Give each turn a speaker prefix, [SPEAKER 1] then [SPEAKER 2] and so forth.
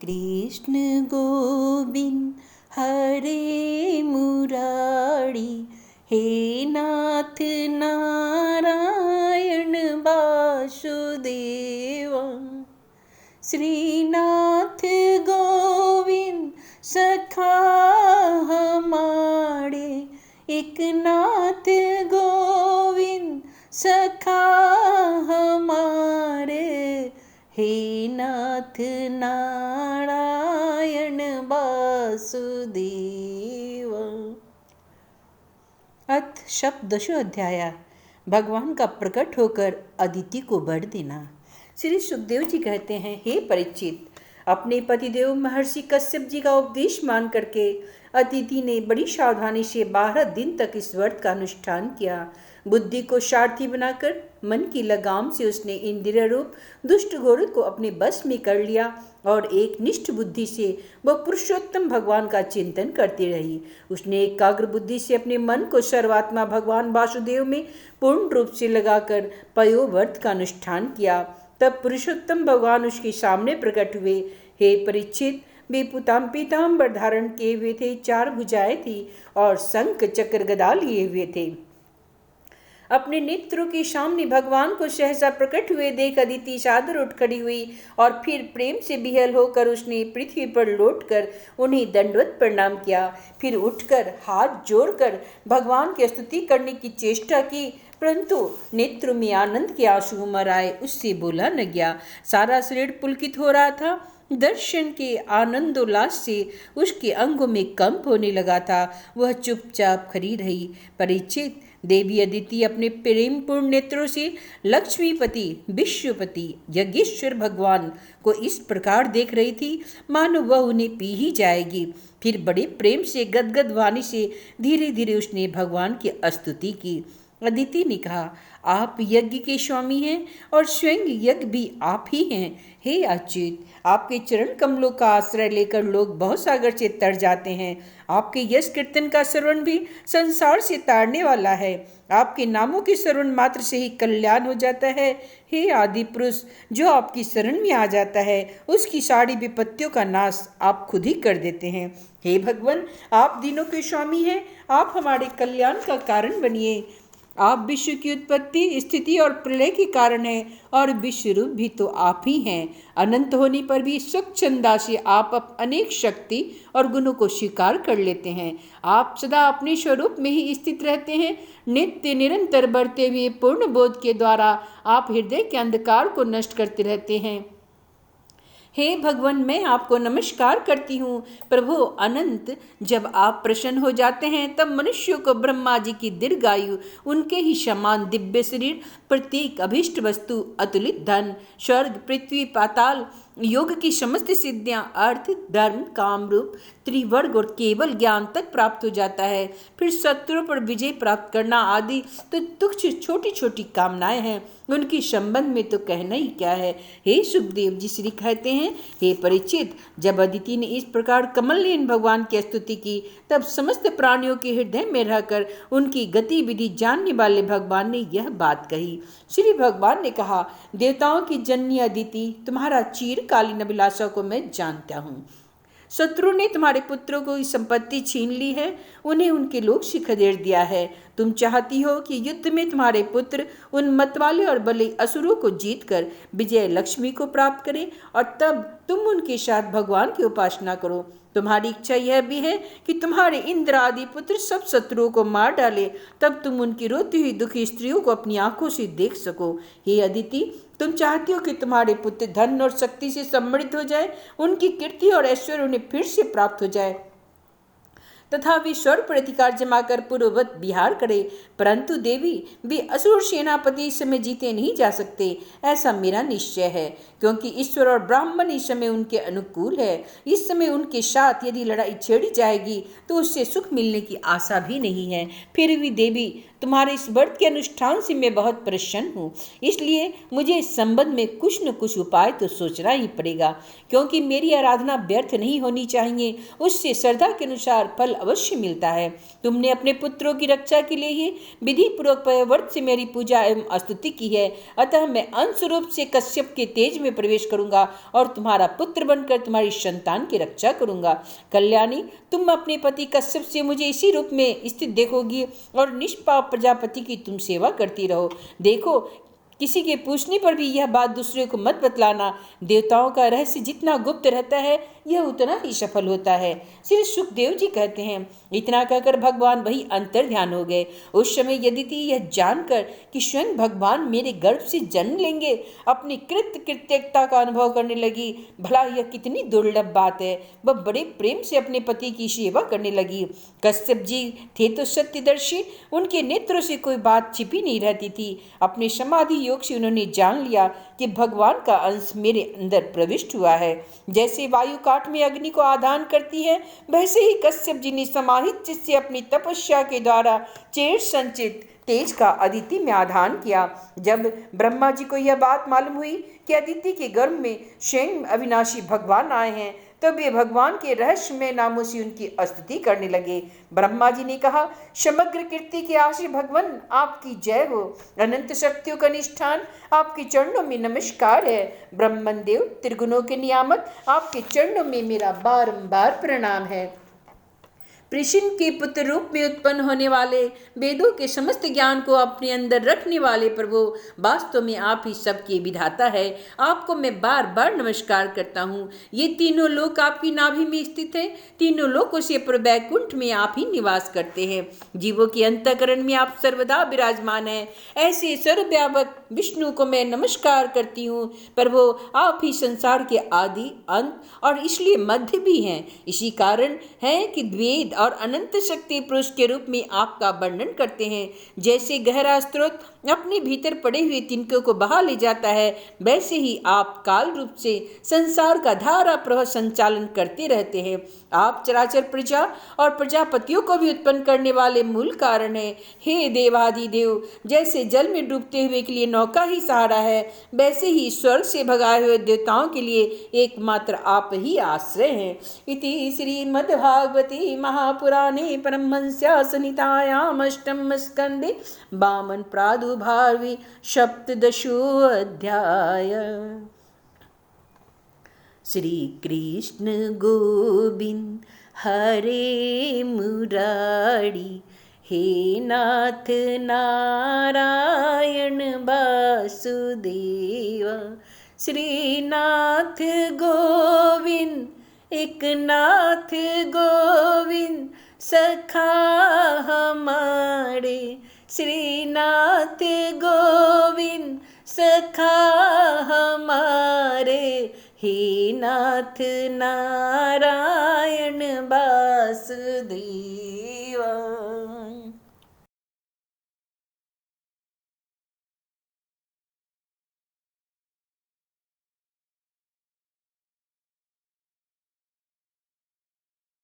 [SPEAKER 1] कृष्ण गोविंद हरे मुरारी, हे नाथ नारायण वासुदेवा। श्रीनाथ गोविंद सखा हमारे, एक नाथ गोविंद सखा हमारे, हे नाथ नारायण वासुदेव। अथ शब्दशो अध्याय। भगवान का प्रकट होकर अदिति को वर देना। श्री सुखदेव जी कहते हैं, हे परीक्षित, अपने पतिदेव महर्षि कश्यप जी का उपदेश मान करके अदिति ने बड़ी सावधानी से 12 दिन तक इस व्रत का अनुष्ठान किया। बुद्धि को सारथी बनाकर मन की लगाम से उसने इंद्रिय रूप दुष्ट घोड़े को अपने बस में कर लिया और एक निष्ठ बुद्धि से वह पुरुषोत्तम भगवान का चिंतन करती रही। उसने एकाग्र बुद्धि से अपने मन को सर्वात्मा भगवान वासुदेव में पूर्ण रूप से लगाकर पयोव्रत का अनुष्ठान किया। तब पुरुषोत्तम भगवान उसके सामने प्रकट हुए। हे परीक्षित, वे पीताम्बर धारण किए हुए थे, 4 भुजाएं थी और शंख चक्र गदा लिए हुए थे। अपने नेत्रों के सामने भगवान को सहसा प्रकट हुए देख अदिति सादर उठ खड़ी हुई और फिर प्रेम से बिहल होकर उसने पृथ्वी पर लौटकर उन्हें दंडवत प्रणाम किया। फिर उठकर हाथ जोड़कर भगवान की स्तुति करने की चेष्टा की, परंतु नेत्रों में आनंद के आंसू उमड़ आए, उससे बोला न गया। सारा शरीर पुलकित हो रहा था। दर्शन के आनंदोल्लास से उसके अंगों में कंप होने लगा था। वह चुपचाप खड़ी रही। परीक्षित, देवी अदिति अपने प्रेमपूर्ण नेत्रों से लक्ष्मीपति विश्वपति यज्ञेश्वर भगवान को इस प्रकार देख रही थी मानो वह उन्हें पी ही जाएगी। फिर बड़े प्रेम से गदगद वाणी से धीरे धीरे उसने भगवान की स्तुति की। अदिति ने कहा, आप यज्ञ के स्वामी हैं और स्वयं यज्ञ भी आप ही हैं। हे अच्युत, आपके चरण कमलों का आश्रय लेकर लोग बहुत सागर से तर जाते हैं। आपके यश कीर्तन का श्रवण भी संसार से तारने वाला है। आपके नामों के श्रवण मात्र से ही कल्याण हो जाता है। हे आदि पुरुष, जो आपकी शरण में आ जाता है उसकी सारी विपत्तियों का नाश आप खुद ही कर देते हैं। हे भगवान, आप दिनों के स्वामी हैं, आप हमारे कल्याण का कारण बनिए। आप विश्व की उत्पत्ति, स्थिति और प्रलय के कारण हैं और विश्व रूप भी तो आप ही हैं। अनंत होने पर भी स्वच्छंदा से आप अनेक शक्ति और गुणों को स्वीकार कर लेते हैं। आप सदा अपने स्वरूप में ही स्थित रहते हैं। नित्य निरंतर बढ़ते हुए पूर्ण बोध के द्वारा आप हृदय के अंधकार को नष्ट करते रहते हैं। हे भगवान, मैं आपको नमस्कार करती हूँ। प्रभु अनंत, जब आप प्रसन्न हो जाते हैं तब मनुष्यों को ब्रह्मा जी की दीर्घायु, उनके ही समान दिव्य शरीर, प्रत्येक अभिष्ट वस्तु, अतुलित धन, स्वर्ग पृथ्वी पाताल, योग की समस्त सिद्धियां, अर्थ धर्म काम रूप त्रिवर्ग और केवल ज्ञान तक प्राप्त हो जाता है। फिर शत्रुओं पर विजय प्राप्त करना आदि तो तुच्छ छोटी छोटी कामनाएं हैं, उनकी संबंध में तो कहना ही क्या है। हे सुखदेव जी श्री कहते हैं, हे परीक्षित, जब अदिति ने इस प्रकार कमलनयन भगवान की स्तुति की तब समस्त प्राणियों के हृदय में रहकर उनकी गतिविधि जानने वाले भगवान ने यह बात कही। श्री भगवान ने कहा, देवताओं की जननी अदिति, तुम्हारा चीरकालीन अभिलाषा को मैं जानता हूँ। शत्रु ने तुम्हारे पुत्रों को संपत्ति छीन ली है, उन्हें उनके लोक से खदेड़ दिया है। तुम चाहती हो कि युद्ध में तुम्हारे पुत्र उन मतवाले और बलि असुरों को जीतकर विजय लक्ष्मी को प्राप्त करें और तब तुम उनके साथ भगवान की उपासना करो। तुम्हारी इच्छा यह भी है कि तुम्हारे इंद्र आदि पुत्र सब शत्रुओं को मार डाले, तब तुम उनकी रोती हुई दुखी स्त्रियों को अपनी आंखों से देख सको। हे अदिति, तुम चाहती हो कि तुम्हारे पुत्र धन और शक्ति से सम्मिलित हो जाए, उनकी कीर्ति और ऐश्वर्य उन्हें फिर से प्राप्त हो जाए तथा वे स्वर पर अधिकार जमाकर पूर्ववत विहार करे। परंतु देवी, वे असुर सेनापति इस समय जीते नहीं जा सकते, ऐसा मेरा निश्चय है, क्योंकि ईश्वर और ब्राह्मण इस समय उनके अनुकूल है। इस समय उनके साथ यदि लड़ाई छेड़ी जाएगी तो उससे सुख मिलने की आशा भी नहीं है। फिर भी देवी, तुम्हारे इस व्रत के अनुष्ठान से मैं बहुत प्रसन्न हूँ, इसलिए मुझे इस संबंध में कुछ न कुछ उपाय तो सोचना ही पड़ेगा, क्योंकि मेरी आराधना व्यर्थ नहीं होनी चाहिए। उससे श्रद्धा के अनुसार फल अवश्य मिलता है। तुमने अपने पुत्रों की रक्षा के लिए ही विधि पूर्वक व्रत से मेरी पूजा एवं स्तुति की है, अतः मैं अंश रूप से कश्यप के तेज में प्रवेश करूंगा और तुम्हारा पुत्र बनकर तुम्हारी संतान की रक्षा करूंगा। कल्याणी, तुम अपने पति कश्यप से मुझे इसी रूप में स्थित देखोगी और निष्पाप प्रजापति की तुम सेवा करती रहो। देखो, किसी के पूछने पर भी यह बात दूसरे को मत बतलाना। देवताओं का रहस्य जितना गुप्त रहता है, यह उतना ही सफल होता है। श्री सुखदेव जी कहते हैं, इतना कहकर भगवान वही अंतर ध्यान हो गए। उस समय यदिति यह जानकर कि स्वयं भगवान मेरे गर्भ से जन्म लेंगे, अपनी कृत्यता का अनुभव करने लगी। भला यह कितनी दुर्लभ बात है। वह बड़े प्रेम से अपने पति की सेवा करने लगी। कश्यप जी थे तो सत्यदर्शी, उनके नेत्रों से कोई बात छिपी नहीं रहती थी। अपने समाधि योग से उन्होंने जान लिया कि भगवान का अंश मेरे अंदर प्रविष्ट हुआ है। जैसे वायु काठ में अग्नि को आधान करती है, वैसे ही कश्यप जी ने समाहित चित्त से अपनी तपस्या के द्वारा चेर संचित तेज का अदिति में आधान किया। जब ब्रह्मा जी को यह बात मालूम हुई कि अदिति के गर्भ में स्वयं अविनाशी भगवान आए हैं, तब वे भगवान के रहस्यमय नामों से उनकी स्तुति करने लगे। ब्रह्मा जी ने कहा, समग्र कीर्ति के आश्रय भगवान आपकी जय हो। अनंत शक्तियों का निष्ठान आपके चरणों में नमस्कार है। ब्रह्मन देव त्रिगुणों के नियामक, आपके चरणों में मेरा बारंबार प्रणाम है। प्रसिन के पुत्र रूप में उत्पन्न होने वाले, वेदों के समस्त ज्ञान को अपने अंदर रखने वाले प्रभु, वास्तव में आप ही सबके विधाता है। आपको मैं बार बार नमस्कार करता हूँ। ये तीनों लोक आपकी नाभि में स्थित है। तीनों लोकों से पर वैकुंठ में आप ही निवास करते हैं। जीवों के अंतःकरण में आप सर्वदा विराजमान हैं। ऐसे सर्वव्यापक विष्णु को मैं नमस्कार करती हूँ। प्रभु, आप ही संसार के आदि, अंत और इसलिए मध्य भी हैं। इसी कारण है कि द्वैत और अनंत शक्ति पुरुष के रूप में आपका वर्णन करते हैं। जैसे गहरा स्रोत अपने भीतर पड़े हुए तिनकों को बहा ले जाता है, वैसे ही आप काल रूप से संसार का धारा प्रवाह संचालन करते रहते हैं। आप चराचर प्रजा और प्रजापतियों को भी उत्पन्न करने वाले मूल कारण हैं। हे देवादिदेव, जैसे जल में डूबते हुए के लिए नौका ही सहारा है, वैसे ही स्वर्ग से भगाए हुए देवताओं के लिए एकमात्र आप ही आश्रय हैं। इति श्रीमद्भागवते महापुराणे परमहंस्या संहितायाम् अष्टम स्कंदे वामन प्रादुर्भावे सप्तदशोऽध्याय। श्री कृष्ण गोविंद हरे मुरारी, हे नाथ नारायण वासुदेव। श्रीनाथ गोविंद एक नाथ गोविंद सखा हमारे। श्रीनाथ गोविंद सखा हमारे, हे नाथ नारायण वासुदेव।